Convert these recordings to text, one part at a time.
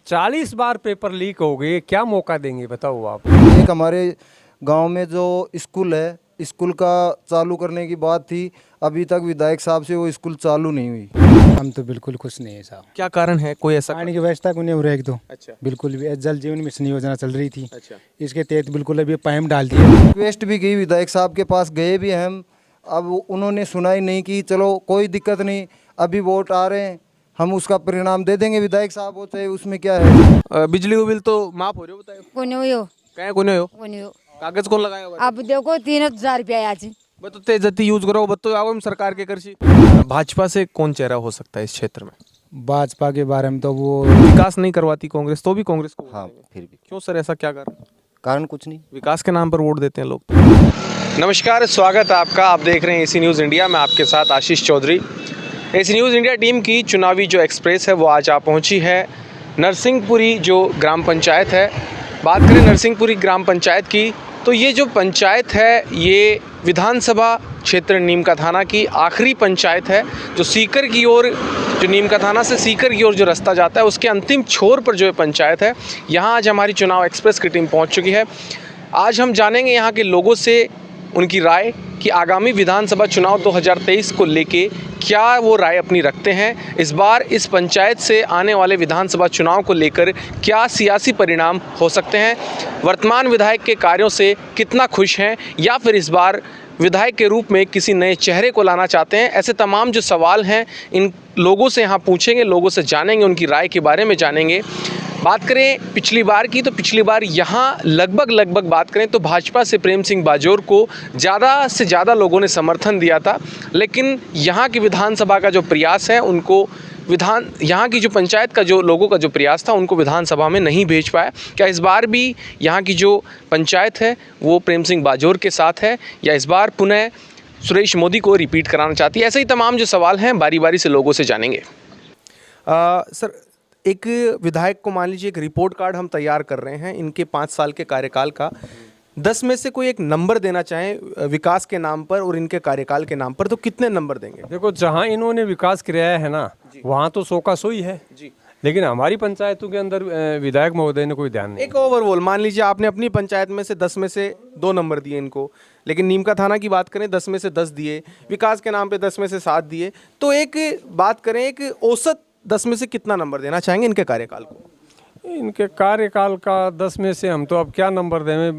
40 बार paper leak हो गए, क्या मौका देंगे बताओ आप। एक हमारे गांव में जो स्कूल है, स्कूल का चालू करने की बात थी, अभी तक विधायक साहब से वो स्कूल चालू नहीं हुई। हम तो बिल्कुल खुश नहीं है साहब। क्या कारण है, कोई ऐसा? पानी की व्यवस्था को नहीं हो रहा एक तो। अच्छा। बिल्कुल भी जल जीवन मिशन योजना चल रही थी, अच्छा। इसके तहत बिल्कुल अभी पाइप डाल दिए। रिक्वेस्ट भी की, विधायक साहब के पास गए भी हम, अब उन्होंने सुनाई नहीं की। चलो कोई दिक्कत नहीं, अभी वोट आ रहे हैं, हम उसका परिणाम दे देंगे विधायक साहब होते हैं, उसमें क्या है। बिजली का बिल तो माफ हो रहे हो, बताओ कोणी हो क्या कोने हो? कोणी हो कागज कोण लगाया हुआ? अब देखो 3000 रुपया याची बतो ते जति यूज करो बतो आओ हम सरकार के करसी। भाजपा से कौन चेहरा हो सकता है इस क्षेत्र में? भाजपा के बारे में तो वो विकास नहीं करवाती कांग्रेस, तो भी कांग्रेस को वोट हाँ, देंगे। फिर भी क्यों सर, ऐसा क्या कारण? कारण कुछ नहीं। विकास के नाम पर वोट देते हैं लोग। नमस्कार, स्वागत है आपका। आप देख रहे हैं एसी न्यूज़ इंडिया। मैं आपके साथ Ashish Chaudhary. AC news India team की चुनावी जो एक्सप्रेस है वो आज आ पहुंची है नरसिंहपुरी जो ग्राम पंचायत है। बात करें नरसिंहपुरी ग्राम पंचायत की तो ये जो पंचायत है ये विधानसभा क्षेत्र नीम का थाना की आखिरी पंचायत है, जो सीकर की ओर, जो नीम का थाना से सीकर की ओर जो रास्ता जाता है उसके अंतिम छोर पर जो पंचायत है। यहाँ आज हमारी चुनाव एक्सप्रेस की टीम पहुँच चुकी है। आज हम जानेंगे यहाँ के लोगों से उनकी राय कि आगामी विधानसभा चुनाव 2023 को लेके क्या वो राय अपनी रखते हैं। इस बार इस पंचायत से आने वाले विधानसभा चुनाव को लेकर क्या सियासी परिणाम हो सकते हैं, वर्तमान विधायक के कार्यों से कितना खुश हैं, या फिर इस बार विधायक के रूप में किसी नए चेहरे को लाना चाहते हैं। ऐसे तमाम जो सवाल हैं इन लोगों से यहाँ पूछेंगे, लोगों से जानेंगे, उनकी राय के बारे में जानेंगे। बात करें पिछली बार की तो पिछली बार यहाँ लगभग बात करें तो भाजपा से प्रेम सिंह बाजोर को ज़्यादा से ज़्यादा लोगों ने समर्थन दिया था, लेकिन यहाँ की विधानसभा का जो प्रयास है उनको यहाँ की जो पंचायत का जो लोगों का जो प्रयास था उनको विधानसभा में नहीं भेज पाया। क्या इस बार भी यहाँ की जो पंचायत है वो प्रेम सिंह बाजोर के साथ है, या इस बार पुनः सुरेश मोदी को रिपीट कराना चाहती है? ऐसे ही तमाम जो सवाल हैं बारी बारी से लोगों से जानेंगे। सर, एक विधायक को मान लीजिए एक रिपोर्ट कार्ड हम तैयार कर रहे हैं इनके 5 साल के कार्यकाल का, 10 में से कोई एक नंबर देना चाहें विकास के नाम पर और इनके कार्यकाल के नाम पर, तो कितने नंबर देंगे? देखो, जहाँ इन्होंने विकास कराया है ना वहाँ तो 100 का 100 ही है जी। लेकिन हमारी पंचायतों के अंदर विधायक महोदय ने कोई ध्यान नहीं। एक ओवरऑल मान लीजिए आपने अपनी पंचायत में से 10 में से 2 नंबर दिए इनको, लेकिन नीम का थाना की बात करें 10 में से 10 दिए, विकास के नाम पे 10 में से 7 दिए, तो एक बात करें एक औसत 10 में से कितना नंबर देना चाहेंगे इनके कार्यकाल को? इनके कार्यकाल का 10 में से हम तो अब क्या नंबर दें,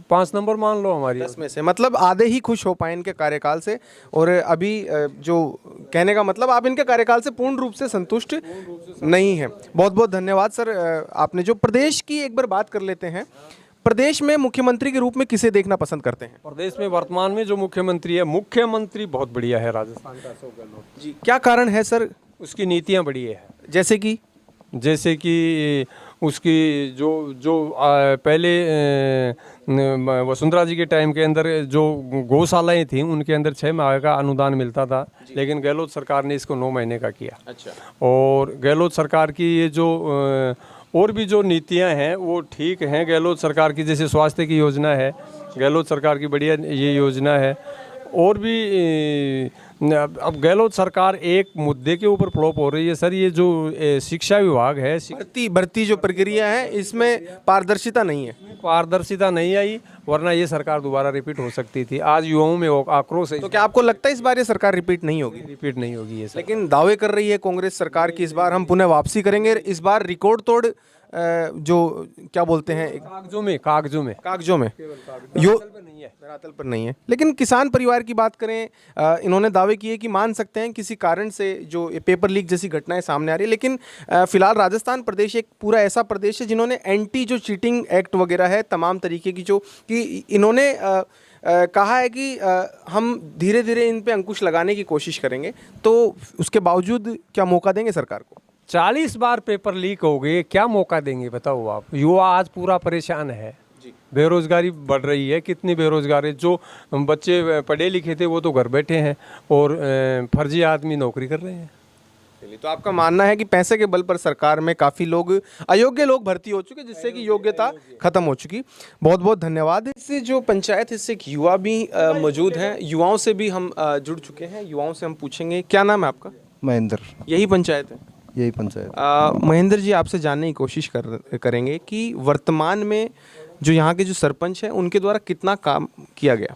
5 नंबर मान लो हमारी। 10 में से मतलब आधे ही खुश हो पाए इनके कार्यकाल से, और अभी जो कहने का मतलब आप इनके कार्यकाल से पूर्ण रूप से संतुष्ट नहीं है। बहुत बहुत धन्यवाद सर। आपने जो प्रदेश की एक बार बात कर लेते हैं, प्रदेश में मुख्यमंत्री के रूप में किसे देखना पसंद करते हैं? प्रदेश में वर्तमान में जो मुख्यमंत्री है, मुख्यमंत्री बहुत बढ़िया है राजस्थान का, अशोक गहलोत जी। क्या कारण है सर? उसकी नीतियाँ बढ़िया है। जैसे कि उसकी जो पहले वसुंधरा जी के टाइम के अंदर जो गौशालाएं थीं उनके अंदर 6 माह का अनुदान मिलता था, लेकिन गहलोत सरकार ने इसको 9 महीने का किया। अच्छा। और गहलोत सरकार की ये जो और भी जो नीतियां हैं वो ठीक हैं गहलोत सरकार की, जैसे स्वास्थ्य की योजना है, गहलोत सरकार की बढ़िया ये योजना है। और भी अब गहलोत सरकार एक मुद्दे के ऊपर फ्लॉप हो रही है सर, ये जो शिक्षा विभाग है, भर्ती जो प्रक्रिया है इसमें पारदर्शिता नहीं है। पारदर्शिता नहीं आई, वरना ये सरकार दोबारा रिपीट हो सकती थी। आज युवाओं में आक्रोश है। तो क्या आपको लगता है इस बार ये सरकार रिपीट नहीं होगी? रिपीट नहीं होगी ये सर। लेकिन दावे कर रही है कांग्रेस सरकार की इस बार हम पुनः वापसी करेंगे, इस बार रिकॉर्ड तोड़ जो क्या बोलते हैं कागजों में धरातल पर नहीं है। लेकिन किसान परिवार की बात करें, इन्होंने दावे किए कि मान सकते हैं किसी कारण से जो पेपर लीक जैसी घटनाएं सामने आ रही है, लेकिन फिलहाल राजस्थान प्रदेश एक पूरा ऐसा प्रदेश है जिन्होंने एंटी जो चीटिंग एक्ट वगैरह है तमाम तरीके की जो कि इन्होंने कहा है कि हम धीरे धीरे इन पे अंकुश लगाने की कोशिश करेंगे, तो उसके बावजूद क्या मौका देंगे सरकार को? 40 बार पेपर लीक हो गए, क्या मौका देंगे बताओ आप। युवा आज पूरा परेशान है, बेरोजगारी बढ़ रही है। कितनी बेरोजगारी, जो बच्चे पढ़े लिखे थे वो तो घर बैठे हैं और फर्जी आदमी नौकरी कर रहे हैं। चलिए, तो आपका मानना है कि पैसे के बल पर सरकार में काफ़ी लोग अयोग्य लोग भर्ती हो चुके, जिससे कि योग्यता खत्म हो चुकी। बहुत बहुत धन्यवाद। इससे जो पंचायत इससे एक युवा भी मौजूद हैं, युवाओं से भी हम जुड़ चुके हैं, युवाओं से हम पूछेंगे क्या नाम है आपका? महेंद्र। यही पंचायत है? यही पंचायत। महेंद्र जी, आपसे जानने की कोशिश करेंगे कि वर्तमान में जो यहाँ के जो सरपंच हैं उनके द्वारा कितना काम किया गया।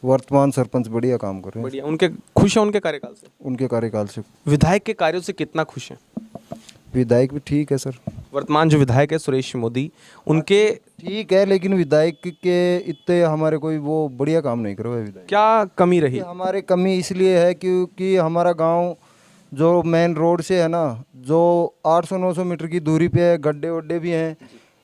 वर्तमान सरपंच बढ़िया काम कर रहे हैं, बढ़िया, उनके खुश हैं उनके कार्यकाल से। उनके कार्यकाल से। विधायक के कार्यों से कितना खुश हैं? विधायक भी ठीक है सर, वर्तमान जो विधायक है सुरेश मोदी, उनके ठीक है, लेकिन विधायक के इतने हमारे कोई वो बढ़िया काम नहीं कर रहे विधायक। क्या कमी रही? हमारे कमी इसलिए है क्योंकि हमारा गांव जो मेन रोड से है ना, जो 800-900 मीटर की दूरी पे है, गड्ढे वड्ढे भी हैं,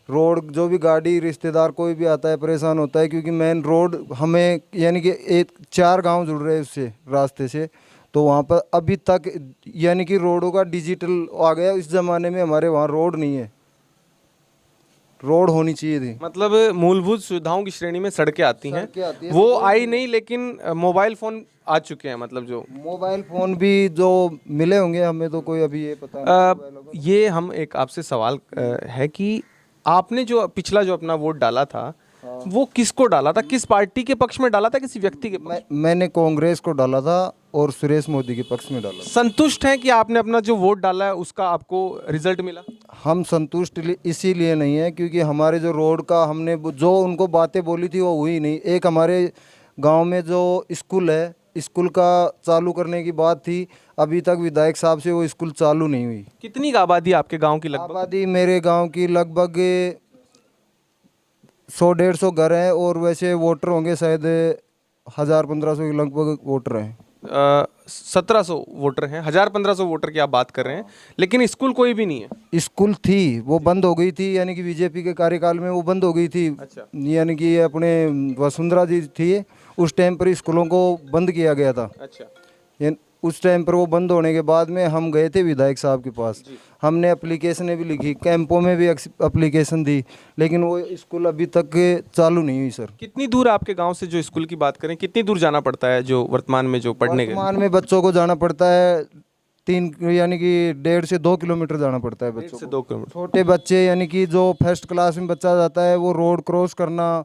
रोड जो भी गाड़ी रिश्तेदार कोई भी आता है परेशान होता है, क्योंकि मेन रोड हमें यानी कि 4 गांव जुड़ रहे हैं उससे रास्ते से, तो वहाँ पर अभी तक यानी कि रोडों का डिजिटल आ गया। इस ज़माने में हमारे वहाँ रोड नहीं है, रोड होनी चाहिए थी। मतलब मूलभूत सुविधाओं की श्रेणी में सड़कें आती हैं, सड़कें आती हैं, वो आई नहीं, लेकिन मोबाइल फोन आ चुके हैं। मतलब जो मोबाइल फ़ोन भी जो मिले होंगे हमें तो कोई अभी ये पता नहीं। ये हम एक आपसे सवाल है कि आपने जो पिछला जो अपना वोट डाला था, वो किसको डाला था? किस पार्टी के पक्ष में डाला था, किसी व्यक्ति के पक्ष? मैंने कांग्रेस को डाला था और सुरेश मोदी के पक्ष में डाला। संतुष्ट हैं कि आपने अपना जो वोट डाला है उसका आपको रिजल्ट मिला? हम संतुष्ट इसीलिए नहीं है क्योंकि हमारे जो रोड का हमने जो उनको बातें बोली थी वो हुई नहीं। एक हमारे गांव में जो स्कूल है, स्कूल का चालू करने की बात थी, अभी तक विधायक साहब से वो स्कूल चालू नहीं हुई। कितनी आबादी आपके गांव की? लगभग आबादी मेरे गांव की लगभग 100-150 घर हैं और वैसे वोटर होंगे शायद 1000-1500 के लगभग वोटर हैं। 1700 वोटर हैं, 1000-1500 वोटर की आप बात कर रहे हैं, लेकिन स्कूल कोई भी नहीं है। स्कूल थी, वो बंद हो गई थी, यानी कि बीजेपी के कार्यकाल में वो बंद हो गई थी। अच्छा। यानी कि अपने वसुंधरा जी थी, उस टाइम पर स्कूलों को बंद किया गया था। अच्छा। उस टाइम पर वो बंद होने के बाद में हम गए थे विधायक साहब के पास, हमने एप्लीकेशनें भी लिखी, कैंपों में भी एप्लीकेशन दी, लेकिन वो स्कूल अभी तक चालू नहीं हुई सर। कितनी दूर आपके गांव से जो स्कूल की बात करें, कितनी दूर जाना पड़ता है जो वर्तमान में जो पढ़ने के? वर्तमान में बच्चों को जाना पड़ता है 3 यानी कि 1.5 से 2 किलोमीटर जाना पड़ता है बच्चों से को। 2 किलोमीटर। छोटे बच्चे यानी कि जो फर्स्ट क्लास में बच्चा जाता है वो रोड क्रॉस करना,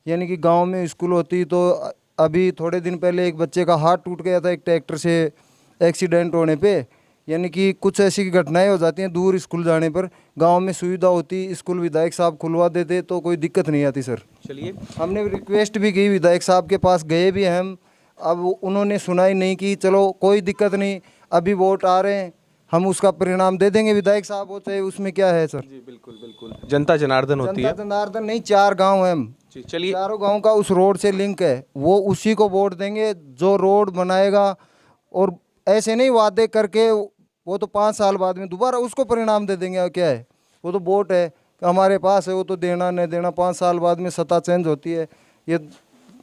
यानी कि गांव में स्कूल होती तो अभी थोड़े दिन पहले एक बच्चे का हाथ टूट गया था एक ट्रैक्टर से एक्सीडेंट होने पे, यानी कि कुछ ऐसी घटनाएं हो जाती हैं दूर स्कूल जाने पर। गांव में सुविधा होती, स्कूल विधायक साहब खुलवा देते तो कोई दिक्कत नहीं आती सर। चलिए, हमने रिक्वेस्ट भी की, विधायक साहब के पास गए भी हम, अब उन्होंने सुनाई नहीं की। चलो कोई दिक्कत नहीं, अभी वोट आ रहे हैं, हम उसका परिणाम दे देंगे, विधायक साहब हो चाहे, उसमें क्या है सर। जी बिल्कुल बिल्कुल, जनता जनार्दन होती है। जनता जनार्दन नहीं, 4 गांव हैं हम, चलिए, चारों गांव का उस रोड से लिंक है, वो उसी को वोट देंगे जो रोड बनाएगा। और ऐसे नहीं वादे करके, वो तो 5 साल बाद में दोबारा उसको परिणाम दे देंगे। क्या है, वो तो वोट है हमारे पास है, वो तो देना नहीं देना 5 साल बाद में सत्ता चेंज होती है। ये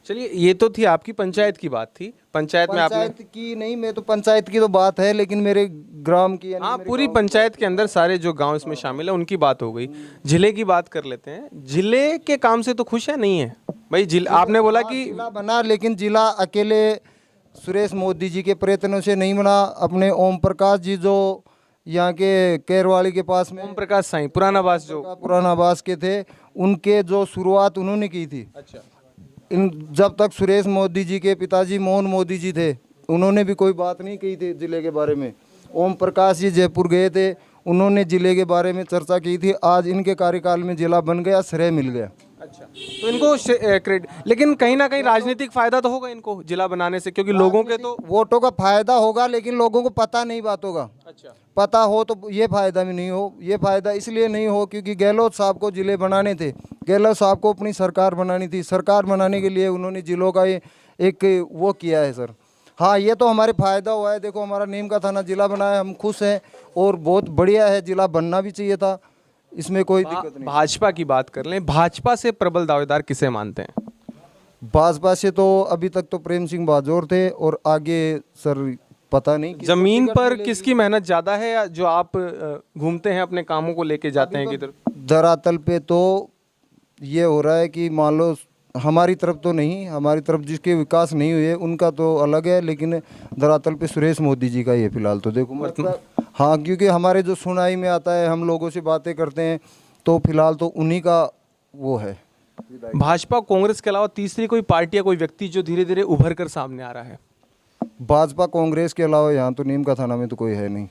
चलिए, ये तो थी आपकी पंचायत की बात थी। पंचायत में आपने, पंचायत की नहीं, मैं तो पंचायत की तो बात है, लेकिन मेरे ग्राम की यानी हाँ, मेरे पूरी पंचायत के अंदर सारे जो गांव इसमें शामिल है उनकी बात हो गई। जिले की बात कर लेते हैं। जिले के काम से तो खुश है नहीं है भाई? जिला आपने बोला कि जिला बना, लेकिन जिला अकेले सुरेश मोदी जी के प्रयत्नों से नहीं बना। अपने ओम प्रकाश जी जो यहाँ के केरवाली के पास में ओम प्रकाश साईं पुरानावास जो, पुरानावास के थे, उनके जो शुरुआत उन्होंने की थी। अच्छा, जब तक सुरेश मोदी जी के पिताजी मोहन मोदी जी थे, उन्होंने भी कोई बात नहीं की थी जिले के बारे में। ओम प्रकाश जी जयपुर गए थे, उन्होंने जिले के बारे में चर्चा की थी। आज इनके कार्यकाल में जिला बन गया, श्रेय मिल गया। अच्छा, तो इनको क्रेडिट, लेकिन कहीं ना कहीं राजनीतिक फायदा तो होगा इनको जिला बनाने से, क्योंकि लोगों के तो वोटों का फायदा होगा, लेकिन लोगों को पता नहीं बातों का। अच्छा, पता हो तो ये फायदा भी नहीं हो। ये फायदा इसलिए नहीं हो क्योंकि गहलोत साहब को जिले बनाने थे, गहलोत साहब को अपनी सरकार बनानी थी। सरकार बनाने के लिए उन्होंने जिलों का एक वो किया है सर। हाँ, ये तो हमारे फायदा हुआ है। देखो, हमारा नीम का थाना जिला बनाया, हम खुश हैं और बहुत बढ़िया है, जिला बनना भी चाहिए था, इसमें कोई दिक्कत नहीं। भाजपा की बात कर लें, भाजपा से प्रबल दावेदार किसे मानते हैं? भाजपा से तो अभी तक तो प्रेम सिंह बाजौर थे, और आगे सर पता नहीं। जमीन पर किसकी मेहनत ज्यादा है, या जो आप घूमते हैं अपने कामों को लेके जाते हैं किधर? धरातल पे तो ये हो रहा है कि मान लो हमारी तरफ तो नहीं, हमारी तरफ जिसके विकास नहीं हुए उनका तो अलग है, लेकिन धरातल पे सुरेश मोदी जी का ये फिलहाल तो देखो मतलब। हाँ, क्योंकि हमारे जो सुनाई में आता है, हम लोगों से बातें करते हैं, तो फिलहाल तो उन्हीं का वो है। भाजपा कांग्रेस के अलावा तीसरी कोई पार्टी या कोई व्यक्ति जो धीरे धीरे उभर कर सामने आ रहा है? भाजपा कांग्रेस के अलावा यहाँ तो नीम का थाना में तो कोई है नहीं।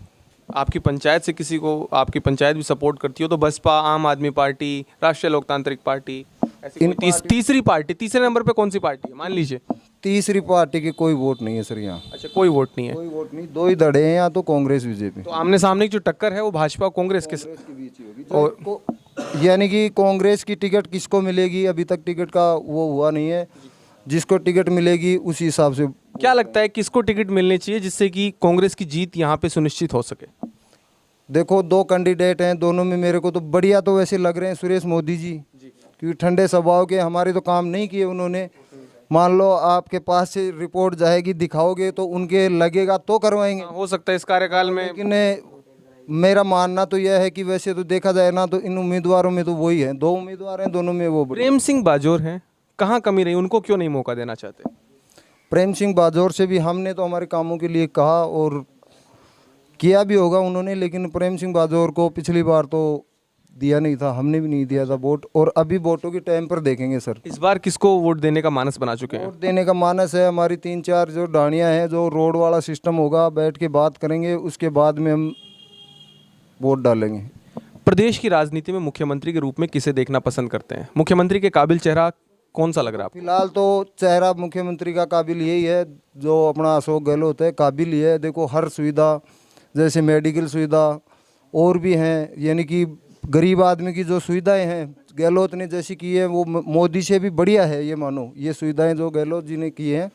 आपकी पंचायत से किसी को, आपकी पंचायत भी सपोर्ट करती हो तो बसपा, आम आदमी पार्टी, राष्ट्रीय लोकतांत्रिक पार्टी, ऐसी कोई तीसरी पार्टी, तीसरे नंबर पे कौन सी पार्टी है मान लीजिए? तीसरी पार्टी की कोई वोट नहीं है सर यहाँ। अच्छा, कोई वोट नहीं है। कोई वोट नहीं, दो ही धड़े हैं यहाँ, तो कांग्रेस बीजेपी तो आमने सामने की जो टक्कर है वो भाजपा कांग्रेस के के बीच ही होगी। यानी कि कांग्रेस की टिकट किसको मिलेगी, अभी तक टिकट का वो हुआ नहीं है। जिसको टिकट मिलेगी उसी हिसाब से। क्या लगता है किसको टिकट मिलनी चाहिए जिससे कि कांग्रेस की जीत यहाँ पे सुनिश्चित हो सके? देखो, दो कैंडिडेट हैं, दोनों में मेरे को तो बढ़िया तो वैसे लग रहे हैं सुरेश मोदी जी, क्योंकि ठंडे स्वभाव के, हमारे तो काम नहीं किए उन्होंने। मान लो आपके पास से रिपोर्ट जाएगी, दिखाओगे तो उनके लगेगा तो करवाएंगे। हो सकता है इस कार्यकाल में, लेकिन मेरा मानना तो यह है कि वैसे तो देखा जाए ना, तो इन उम्मीदवारों में तो वही है, दो उम्मीदवार हैं, दोनों में वो प्रेम सिंह बाजोर हैं, कहाँ कमी रही, उनको क्यों नहीं मौका देना चाहते? प्रेम सिंह बाजौर से भी हमने तो हमारे कामों के लिए कहा और किया भी होगा उन्होंने, लेकिन प्रेम सिंह बाजौर को पिछली बार तो दिया नहीं था, हमने भी नहीं दिया था वोट, और अभी वोटों के टाइम पर देखेंगे सर। इस बार किसको वोट देने का मानस बना चुके हैं? वोट देने का मानस है, हमारी 3-4 जो डाणियाँ हैं, जो रोड वाला सिस्टम होगा, बैठ के बात करेंगे, उसके बाद में हम वोट डालेंगे। प्रदेश की राजनीति में मुख्यमंत्री के रूप में किसे देखना पसंद करते हैं? मुख्यमंत्री के काबिल चेहरा कौन सा लग रहा है आपको? फिलहाल तो चेहरा मुख्यमंत्री का काबिल यही है, जो अपना अशोक गहलोत है, काबिल ही है। देखो, हर सुविधा, जैसे मेडिकल सुविधा और भी हैं, यानी कि गरीब आदमी की जो सुविधाएं हैं गहलोत ने जैसी की है, वो मोदी से भी बढ़िया है। ये मानो, ये सुविधाएं जो गहलोत जी ने की हैं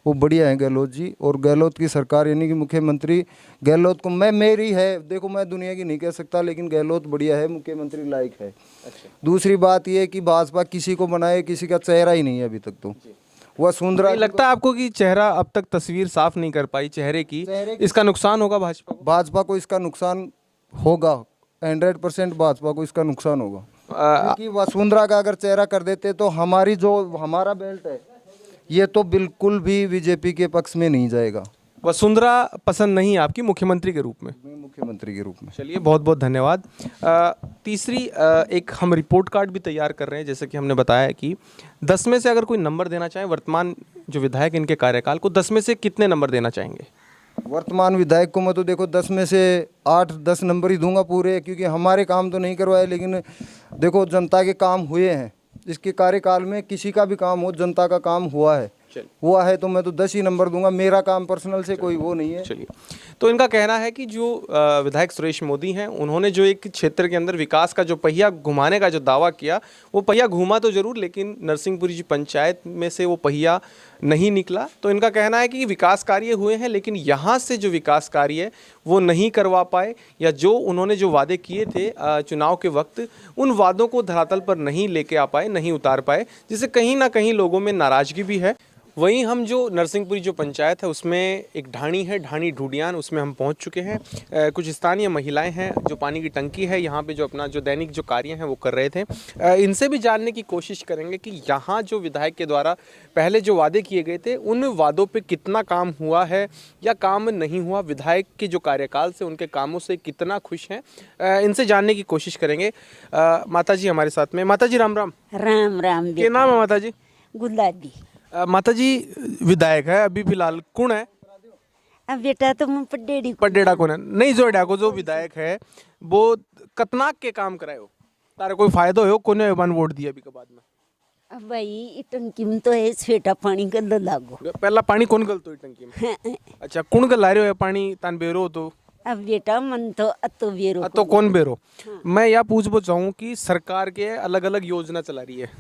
वो बढ़िया है गहलोत जी, और गहलोत की सरकार, यानी कि मुख्यमंत्री गहलोत को मेरी है। देखो, मैं दुनिया की नहीं कह सकता, लेकिन गहलोत बढ़िया है, मुख्यमंत्री लायक है। दूसरी बात ये कि भाजपा किसी को बनाए, किसी का चेहरा ही नहीं है अभी तक। तो वसुंधरा, लगता है आपको कि चेहरा अब तक तस्वीर साफ नहीं कर पाई चेहरे की, इसका नुकसान होगा भाजपा को? भाजपा को इसका नुकसान होगा, 100% भाजपा को इसका नुकसान होगा। क्योंकि वसुंधरा का अगर चेहरा कर देते तो हमारी जो हमारा बेल्ट है ये तो बिल्कुल भी बीजेपी के पक्ष में नहीं जाएगा। वसुंधरा पसंद नहीं है आपकी मुख्यमंत्री के रूप में? मुख्यमंत्री के रूप में। चलिए, बहुत बहुत धन्यवाद। तीसरी, एक हम रिपोर्ट कार्ड भी तैयार कर रहे हैं, जैसे कि हमने बताया है कि 10 में से अगर कोई नंबर देना चाहे, वर्तमान जो विधायक इनके कार्यकाल को 10 में से कितने नंबर देना चाहेंगे? वर्तमान विधायक को मैं तो देखो 10 में से 8-10 नंबर ही दूंगा पूरे, क्योंकि हमारे काम तो नहीं करवाए, लेकिन देखो जनता के काम हुए हैं। इसके कार्यकाल में किसी का भी काम हो, जनता का काम हुआ है तो मैं तो 10 ही नंबर दूंगा। मेरा काम पर्सनल से कोई वो नहीं है। चलिए, तो इनका कहना है कि जो विधायक सुरेश मोदी हैं, उन्होंने जो एक क्षेत्र के अंदर विकास का जो पहिया घुमाने का जो दावा किया, वो पहिया घूमा तो जरूर, लेकिन नरसिंहपुरी जी पंचायत में से वो पहिया नहीं निकला। तो इनका कहना है कि विकास कार्य हुए हैं, लेकिन यहाँ से जो विकास कार्य है वो नहीं करवा पाए, या जो उन्होंने जो वादे किए थे चुनाव के वक्त, उन वादों को धरातल पर नहीं लेके आ पाए, नहीं उतार पाए, जिससे कहीं ना कहीं लोगों में नाराजगी भी है। वहीं हम जो नरसिंहपुरी जो पंचायत है उसमें एक ढाणी है, ढाणी ढूडियान, उसमें हम पहुंच चुके हैं। कुछ स्थानीय महिलाएं हैं जो पानी की टंकी है यहाँ पे जो अपना जो दैनिक जो कार्य हैं वो कर रहे थे। इनसे भी जानने की कोशिश करेंगे कि यहाँ जो विधायक के द्वारा पहले जो वादे किए गए थे उन वादों पे कितना काम हुआ है या काम नहीं हुआ, विधायक के जो कार्यकाल से उनके कामों से कितना खुश हैं, इनसे जानने की कोशिश करेंगे। माता जी हमारे साथ में। माता जी राम राम। राम राम। क्या नाम है माता जी? गुलाबी। माता जी, विधायक है अभी फिलहाल कौन है? अब बेटा तो मैं पडेड़ी पडेड़ा कौन है? नहीं, जोड़ा को जो विधायक है वो कतनाक के काम कराए हो, तारे कोई फायदा हो कोने वन वोट दिया अभी के बाद में? अब भाई टंकी में तो है छेटा पानी गल लागो। पहला पानी कौन गलतो टंकी में? अच्छा, कौन गला रहे हो पानी तान बेरो? तो अब बेटा मन तो अतो बेरो तो कौन बेरो? मैं यह पूछना चाहूँ कि सरकार के अलग अलग योजना चला रही है,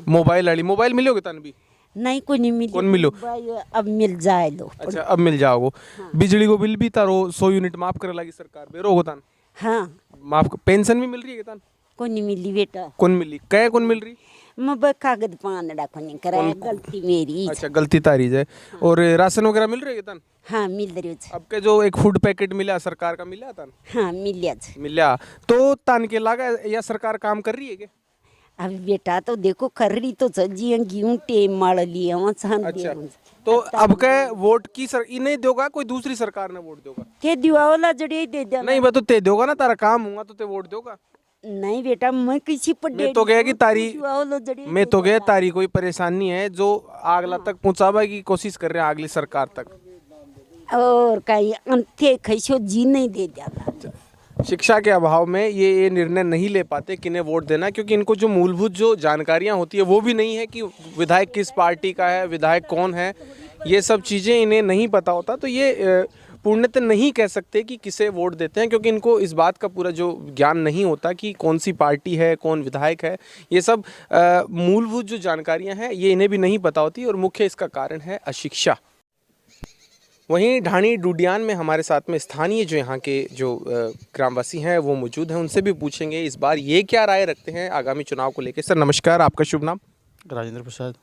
मोबाइल वाली, मोबाइल मिलोगे तान भी? नहीं, कोई नहीं मिली। कौन मिलो? अब मिल जाए लो। अच्छा, अब मिल जाओगे। बिजली को बिल भी तारो 100 यूनिट माफ करे लगी सरकार, बेरो हो तान? हाँ, माफ। पेंशन भी मिल रही है तान? कोई नहीं मिली बेटा। कौन मिली? कै कौन मिल रही? मैं कागज पानड़ा को नहीं कराया, गलती मेरी। अच्छा, गलती तारी है। और राशन वगैरह मिल रही है तान? हाँ, मिल रही है। अब के जो एक फूड पैकेट मिला सरकार का, मिला तान? हाँ, मिला तो तान के लागा या सरकार काम कर रही है क्या? अब बेटा तो देखो कर रही तो सजी गेहूं टेम मार लिए। अच्छा, तो अब के वोट की सर नहीं दोगा, कोई दूसरी सरकार ने वोट दोगा? के दिवाला जड़े दे देना। नहीं, मैं तो ते दोगा ना, तारा काम होगा तो ते वोट दोगा। नहीं बेटा, मैं किसी पर मैं तो गया कि तारी मैं तो गया तारी कोई परेशानी है जो आगला तक पहुंचावा की कोशिश कर रहे हैं, अगली सरकार तक। और कहीं अंते खैसो जी नहीं दे जाता। शिक्षा के अभाव में ये निर्णय नहीं ले पाते किन्हें वोट देना, क्योंकि इनको जो मूलभूत जो जानकारियां होती है वो भी नहीं है कि विधायक किस पार्टी का है, विधायक कौन है, ये सब चीज़ें इन्हें नहीं पता होता। तो ये पूर्णतः नहीं कह सकते कि किसे वोट देते हैं, क्योंकि इनको इस बात का पूरा जो ज्ञान नहीं होता कि कौन सी पार्टी है, कौन विधायक है। ये सब मूलभूत जो जानकारियां हैं ये इन्हें भी नहीं पता होती, और मुख्य इसका कारण है अशिक्षा। वहीं ढाणी डुडियान में हमारे साथ में स्थानीय जो यहाँ के जो ग्रामवासी हैं वो मौजूद हैं, उनसे भी पूछेंगे इस बार ये क्या राय रखते हैं आगामी चुनाव को लेकर। सर नमस्कार, आपका शुभ नाम? राजेंद्र प्रसाद।